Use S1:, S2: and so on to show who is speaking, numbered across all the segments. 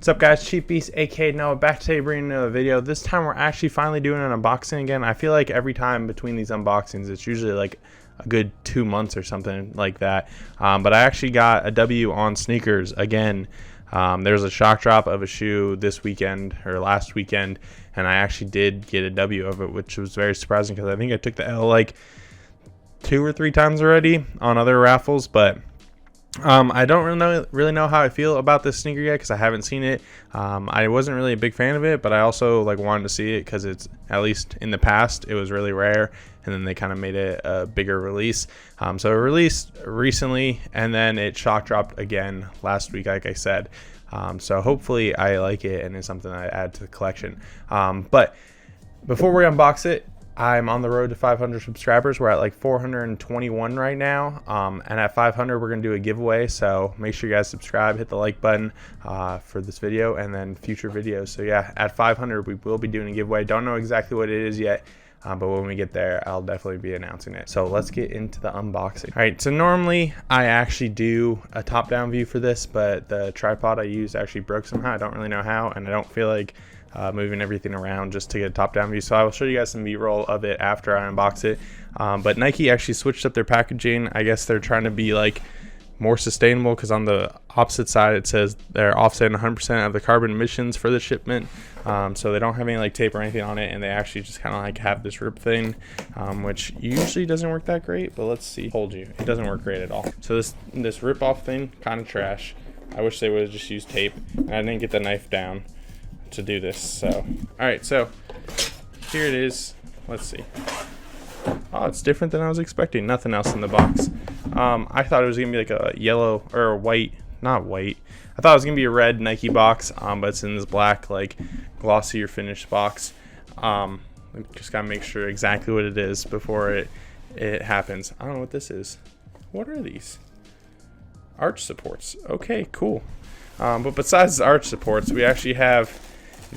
S1: What's up, guys? Cheap Beast, aka Noah, back today bringing another video. This time we're actually finally doing an unboxing again. I feel like every time between these unboxings it's usually like a good 2 months or something like that, but I actually got a W on sneakers again. There's a shock drop of a shoe this weekend or last weekend, and I actually did get a W of it, which was very surprising because I think I took the L like 2 or 3 times already on other raffles. But I don't really know how I feel about this sneaker yet because I haven't seen it. I wasn't really a big fan of it, but I also wanted to see it because it's, at least in the past, it was really rare, and then they kind of made it a bigger release. So it released recently, and then it shock dropped again last week, like I said. So hopefully I like it and it's something I add to the collection. But before we unbox it, I'm on the road to 500 subscribers. We're at like 421 right now, and at 500 we're gonna do a giveaway, so make sure you guys subscribe, hit the like button for this video and then future videos. So yeah, at 500 we will be doing a giveaway. Don't know exactly what it is yet, but when we get there I'll definitely be announcing it. So let's get into the unboxing. All right, so normally I actually do a top-down view for this, but the tripod I used actually broke somehow. I don't really know how, and I don't feel like moving everything around just to get a top-down view. So I will show you guys some b-roll of it after I unbox it. But Nike actually switched up their packaging. I guess they're trying to be like more sustainable, because on the opposite side it says they're offsetting 100% of the carbon emissions for the shipment. So they don't have any like tape or anything on it, and they actually just kind of like have this rip thing, which usually doesn't work that great, but let's see. Told you, it doesn't work great at all. So this rip off thing, kind of trash. I wish they would have just used tape, and I didn't get the knife down to do this. So all right, so here it is. Let's see. Oh, it's different than I was expecting. Nothing else in the box. I thought it was gonna be like a yellow or a white, not white, I thought it was gonna be a red Nike box, but it's in this black like glossier finished box. Just gotta make sure exactly what it is before it happens. I don't know what this is. What are these? Arch supports. Okay, cool. But besides the arch supports, we actually have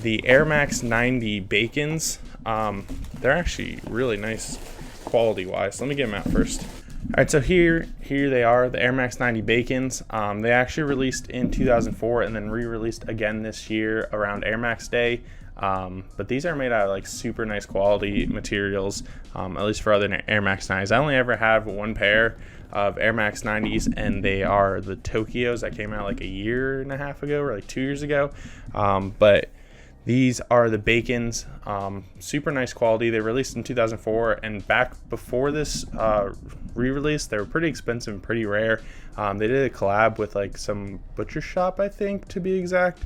S1: the Air Max 90 Bacons. They're actually really nice quality wise. Let me get them out first. All right, so here they are, the Air Max 90 Bacons. They actually released in 2004 and then re-released again this year around Air Max Day. But these are made out of like super nice quality materials, at least for other Air Max 90s. I only ever have one pair of Air Max 90s, and they are the Tokyos that came out like a year and a half ago or like 2 years ago. But these are the Bacons, super nice quality. They released in 2004, and back before this re-release, they were pretty expensive and pretty rare. They did a collab with like some butcher shop, I think, to be exact,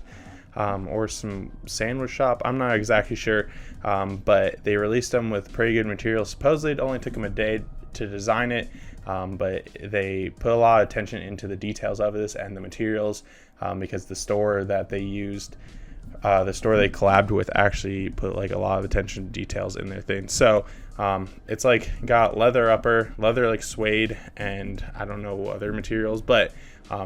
S1: or some sandwich shop. I'm not exactly sure, but they released them with pretty good materials. Supposedly it only took them a day to design it, but they put a lot of attention into the details of this and the materials, because the store that they used, the store they collabed with, actually put like a lot of attention to details in their thing. So it's like got leather upper, leather like suede, and I don't know other materials, but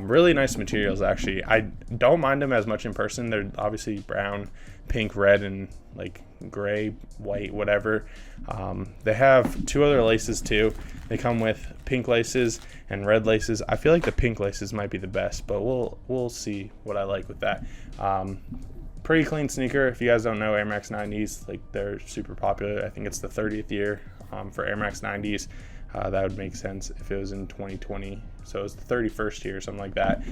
S1: really nice materials actually. I don't mind them as much in person. They're obviously brown, pink, red, and like gray, white, whatever. They have 2 other laces too. They come with pink laces and red laces. I feel like the pink laces might be the best, but we'll see what I like with that. Pretty clean sneaker. If you guys don't know, Air Max 90s, like, they're super popular. I think it's the 30th year for Air Max 90s. That would make sense if it was in 2020. So it's the 31st year or something like that.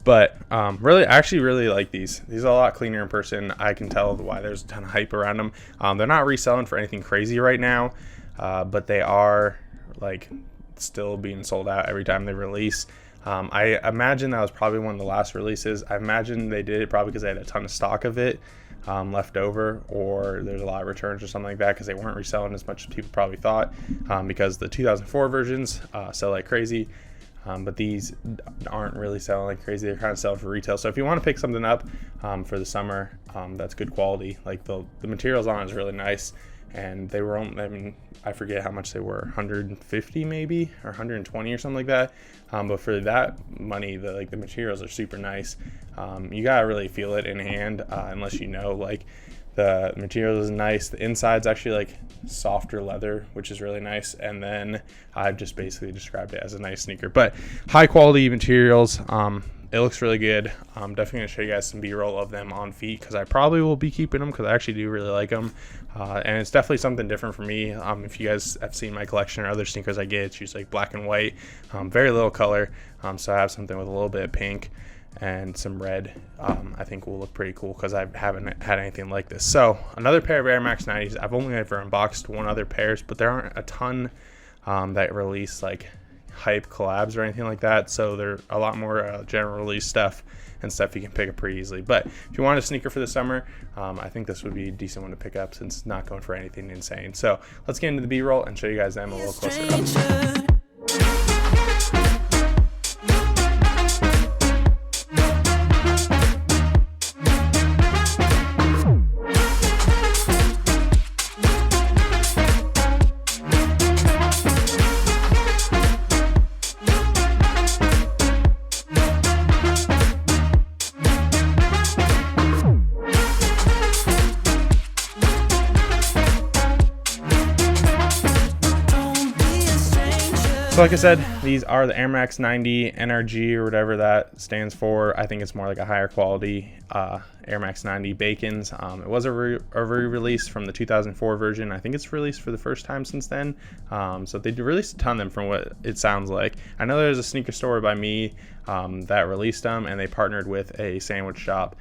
S1: But really, I actually really like these. These are a lot cleaner in person. I can tell why there's a ton of hype around them. They're not reselling for anything crazy right now, but they are like still being sold out every time they release. I imagine that was probably one of the last releases. I imagine they did it probably because they had a ton of stock of it left over, or there's a lot of returns or something like that, because they weren't reselling as much as people probably thought, because the 2004 versions sell like crazy, but these aren't really selling like crazy. They're kind of selling for retail. So if you want to pick something up for the summer that's good quality, like the materials on it is really nice. And they were only, I mean, I forget how much they were, 150 maybe, or 120 or something like that. But for that money, the materials are super nice. You gotta really feel it in hand, unless you know, like, the material is nice. The inside's actually like softer leather, which is really nice. And then I've just basically described it as a nice sneaker, but high quality materials. it looks really good. I'm definitely gonna show you guys some b-roll of them on feet, because I probably will be keeping them because I actually do really like them, and it's definitely something different for me. If you guys have seen my collection or other sneakers I get, it's usually like black and white, very little color, so I have something with a little bit of pink and some red. I think will look pretty cool because I haven't had anything like this. So another pair of Air Max 90s. I've only ever unboxed one other pairs, but there aren't a ton that release like hype collabs or anything like that, so they're a lot more general release stuff and stuff you can pick up pretty easily. But if you want a sneaker for the summer, I think this would be a decent one to pick up since it's not going for anything insane. So let's get into the b-roll and show you guys them a little closer up. So like I said, these are the Air Max 90 NRG or whatever that stands for. I think it's more like a higher quality Air Max 90 Bacons. It was a re-release from the 2004 version. I think it's released for the first time since then. So they released a ton of them from what it sounds like. I know there's a sneaker store by me that released them, and they partnered with a sandwich shop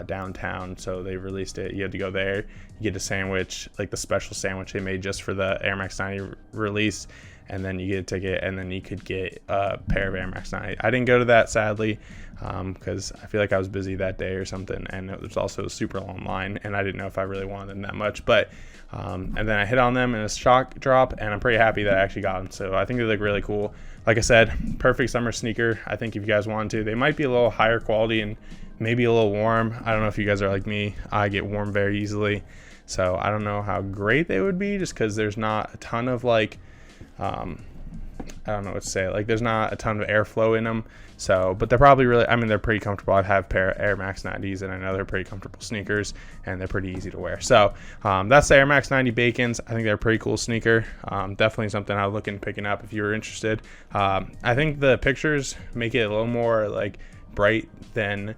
S1: downtown, so they released it. You had to go there, you get a sandwich, like the special sandwich they made just for the Air Max 90 release, and then you get a ticket, and then you could get a pair of Air Max 90. I didn't go to that, sadly, because I feel like I was busy that day or something, and it was also a super long line, and I didn't know if I really wanted them that much. But and then I hit on them in a shock drop, and I'm pretty happy that I actually got them. So I think they look really cool. Like I said, perfect summer sneaker. I think if you guys want to, they might be a little higher quality and maybe a little warm. I don't know if you guys are like me. I get warm very easily, so I don't know how great they would be, just because there's not a ton of like I don't know what to say, like there's not a ton of airflow in them. So, but they're probably really, I mean, they're pretty comfortable. I have a pair of Air Max 90s, and I know they're pretty comfortable sneakers, and they're pretty easy to wear. So that's the Air Max 90 Bacons. I think they're a pretty cool sneaker. Definitely something I would look into picking up if you were interested. I think the pictures make it a little more like bright than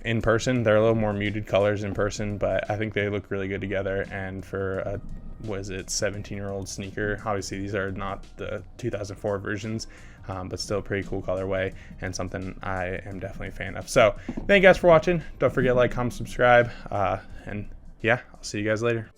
S1: in person. They're a little more muted colors in person, but I think they look really good together. And for a 17-year-old sneaker, obviously these are not the 2004 versions, but still a pretty cool colorway and something I am definitely a fan of. So thank you guys for watching. Don't forget to like, comment, subscribe, and yeah, I'll see you guys later.